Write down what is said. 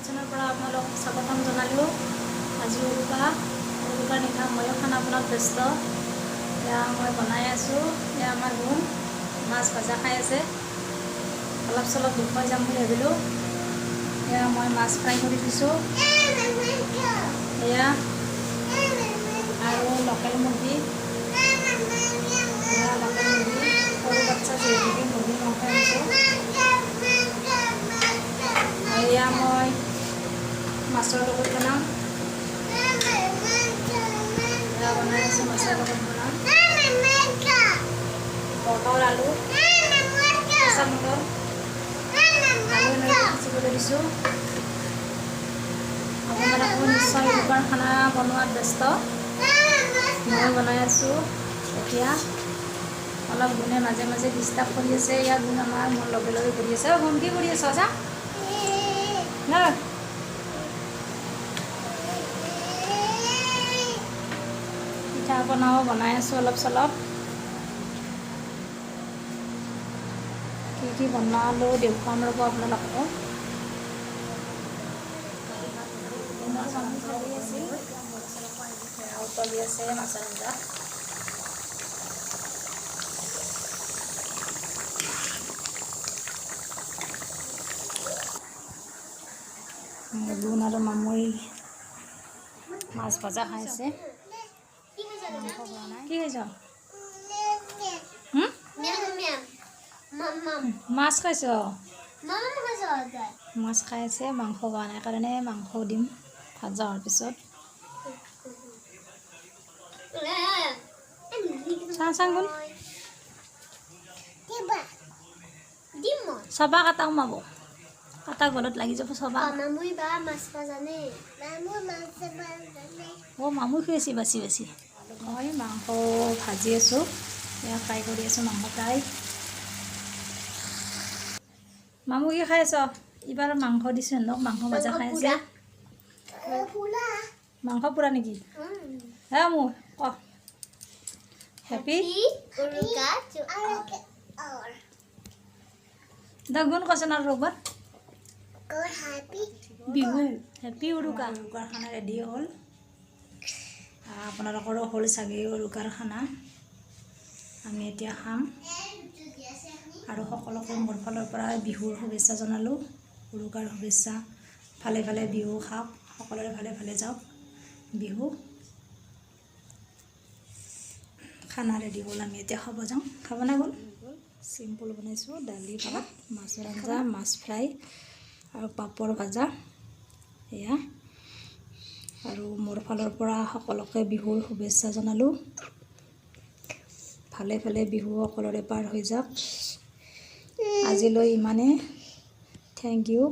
কিচেনৰ পৰা আপোনালোকক স্বাগতম জনালোঁ। আজি উৰুকাৰ নিশা ময়ো খানা বনোৱাত ব্যস্ত। এয়া মই বনাই আছোঁ। এয়া আমাৰ গুণ মাছ ভাজা খাই আছে। অলপ চলপ দেখুৱাই যাম বুলি ভাবিলোঁ। এয়া মই মাছ ফ্ৰাই কৰি দিছোঁ। এয়া আৰু লোকেল মুৰ্গী, এয়া লোকেল মুৰ্গী, সৰু বাচ্চা যিহেতুকে মুৰ্গী মাংস আনিছোঁ। আৰু এয়া মই মাছৰ লগত বনাম। এয়া বনাই আছোঁ, মাছৰ লগত বনাম। পটল আলু কেঁচা মটৰ আলু এনেকৈ ভাজিবলৈ দিছোঁ। আপোনালোকেও নিশ্চয় উৰুকাৰ খানা বনোৱাত ব্যস্ত। মই বনাই আছোঁ। এতিয়া অলপ গুণে মাজে মাজে ডিষ্টাৰ্ব কৰি আছে। ইয়াৰ গুণ আমাৰ মোৰ লগে লগে কৰি আছে। গুণ কি কৰি আছ যা ন? পিঠা পনাও বনাই আছোঁ অলপ চলপ। কি বনালোঁ দেখুৱাম ৰ'ব আপোনালোকক। উতলি আছে মাছৰ আঞ্জা। গুণ আৰু মামুই মাছ ভজা খাই আছে। কি খাইছ? মাছ খাইছ? মাছ খাই আছে। মাংস খোৱা নাই কাৰণে মাংস দিম ভাজা হোৱাৰ পিছত। চাং চবা কাটা সোমাব। কাটা গলত লাগি যাব চবা। মামুই খুৱাইছে বাচি বাচি। মই মাংস ভাজি আছোঁ। এয়া ফ্ৰাই কৰি আছোঁ মাংস ফ্ৰাই। মামু কি খাই আছ? এইবাৰ মাংস দিছোঁ সিহঁতক। মাংস ভাজা খাই আছে। মাংস পুৰা নেকি? হে মোৰ ক হেপী দা গুণ কৈছে না ৰ'বাত বিহু হেপী উৰুকা। উৰুকাৰ খানা ৰেডি হ'ল। আপোনালোকৰো হ'ল চাগে উৰুকাৰ খানা। আমি এতিয়া খাম। আৰু সকলোকে মোৰ ফালৰ পৰা বিহুৰ শুভেচ্ছা জনালোঁ। উৰুকাৰ শুভেচ্ছা। ভালে ভালে বিহু খাওক। সকলোৰে ভালে ভালে যাওক বিহু। খানা ৰেডি হ'ল। আমি এতিয়া খাব যাওঁ। খাব না গ'ল? চিম্পুল বনাইছোঁ। দালি ভাত, মাছৰ আঞ্জা, মাছ ফ্ৰাই আৰু পাপৰ ভাজা। এয়া আৰু মোৰ ফালৰ পৰা সকলোকে বিহুৰ শুভেচ্ছা জনালোঁ। ভালে ভালে বিহু সকলোৰে পাৰ হৈ যাওক। আজিলৈ ইমানে। Thank U.